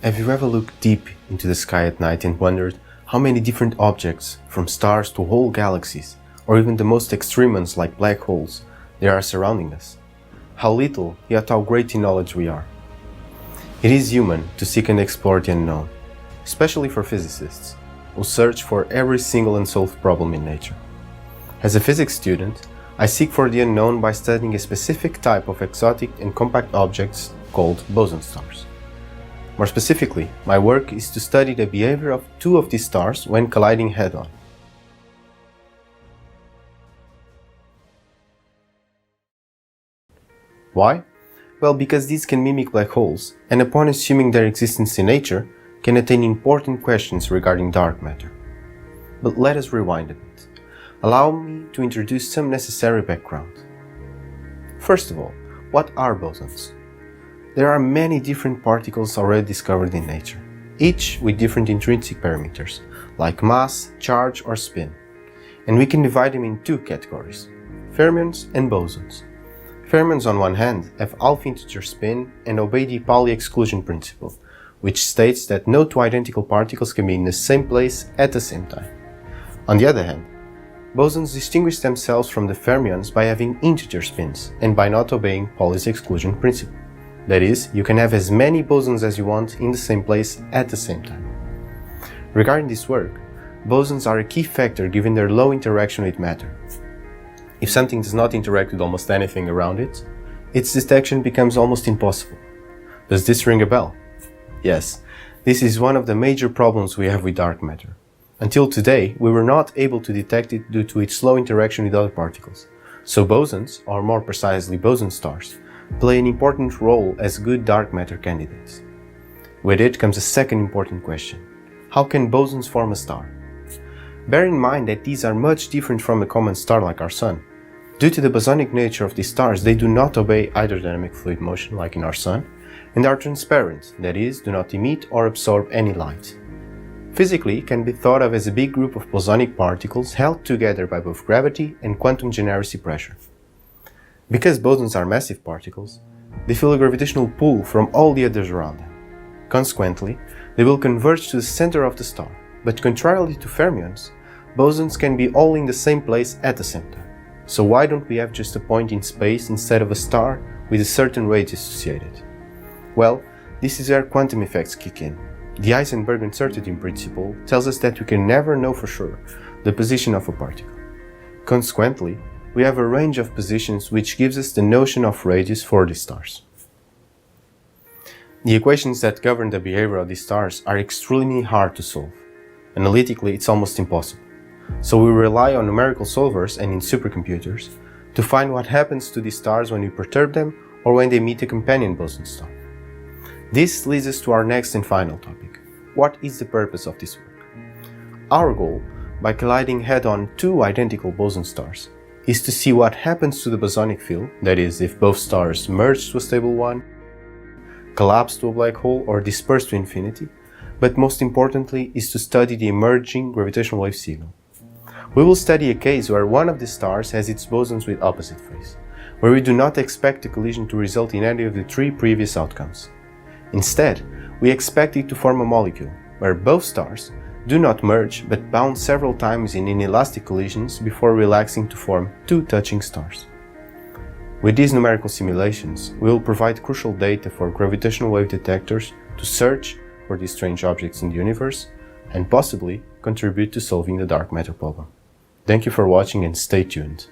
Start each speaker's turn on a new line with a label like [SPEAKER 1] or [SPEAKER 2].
[SPEAKER 1] Have you ever looked deep into the sky at night and wondered how many different objects, from stars to whole galaxies, or even the most extreme ones like black holes, there are surrounding us? How little, yet how great in knowledge we are. It is human to seek and explore the unknown, especially for physicists, who search for every single unsolved problem in nature. As a physics student, I seek for the unknown by studying a specific type of exotic and compact objects called boson stars. More specifically, my work is to study the behavior of two of these stars when colliding head-on. Why? Well, because these can mimic black holes, and upon assuming their existence in nature, can attain important questions regarding dark matter. But let us rewind a bit. Allow me to introduce some necessary background. First of all, what are bosons? There are many different particles already discovered in nature, each with different intrinsic parameters, like mass, charge, or spin. And we can divide them in two categories: fermions and bosons. Fermions, on one hand, have half-integer spin and obey the Pauli exclusion principle, which states that no two identical particles can be in the same place at the same time. On the other hand, bosons distinguish themselves from the fermions by having integer spins and by not obeying Pauli's exclusion principle. That is, you can have as many bosons as you want in the same place at the same time. Regarding this work, bosons are a key factor given their low interaction with matter. If something does not interact with almost anything around it, its detection becomes almost impossible. Does this ring a bell? Yes, this is one of the major problems we have with dark matter. Until today, we were not able to detect it due to its slow interaction with other particles. So bosons, or more precisely boson stars, play an important role as good dark matter candidates. With it comes a second important question: how can bosons form a star? Bear in mind that these are much different from a common star like our Sun. Due to the bosonic nature of these stars, they do not obey hydrodynamic fluid motion like in our Sun, and are transparent, that is, do not emit or absorb any light. Physically, it can be thought of as a big group of bosonic particles held together by both gravity and quantum generacy pressure. Because bosons are massive particles, they feel a gravitational pull from all the others around them. Consequently, they will converge to the center of the star, but contrarily to fermions, bosons can be all in the same place at the same time. So why don't we have just a point in space instead of a star with a certain radius associated? Well, this is where quantum effects kick in. The Heisenberg uncertainty principle tells us that we can never know for sure the position of a particle. Consequently, we have a range of positions which gives us the notion of radius for these stars. The equations that govern the behavior of these stars are extremely hard to solve. Analytically, it's almost impossible. So we rely on numerical solvers and in supercomputers to find what happens to these stars when we perturb them or when they meet a companion boson star. This leads us to our next and final topic. What is the purpose of this work? Our goal, by colliding head-on two identical boson stars, is to see what happens to the bosonic field, that is, if both stars merge to a stable one, collapse to a black hole, or disperse to infinity, but most importantly is to study the emerging gravitational wave signal. We will study a case where one of the stars has its bosons with opposite phase, where we do not expect the collision to result in any of the three previous outcomes. Instead, we expect it to form a molecule, where both stars do not merge but bounce several times in inelastic collisions before relaxing to form two touching stars. With these numerical simulations, we will provide crucial data for gravitational wave detectors to search for these strange objects in the universe and possibly contribute to solving the dark matter problem. Thank you for watching and stay tuned.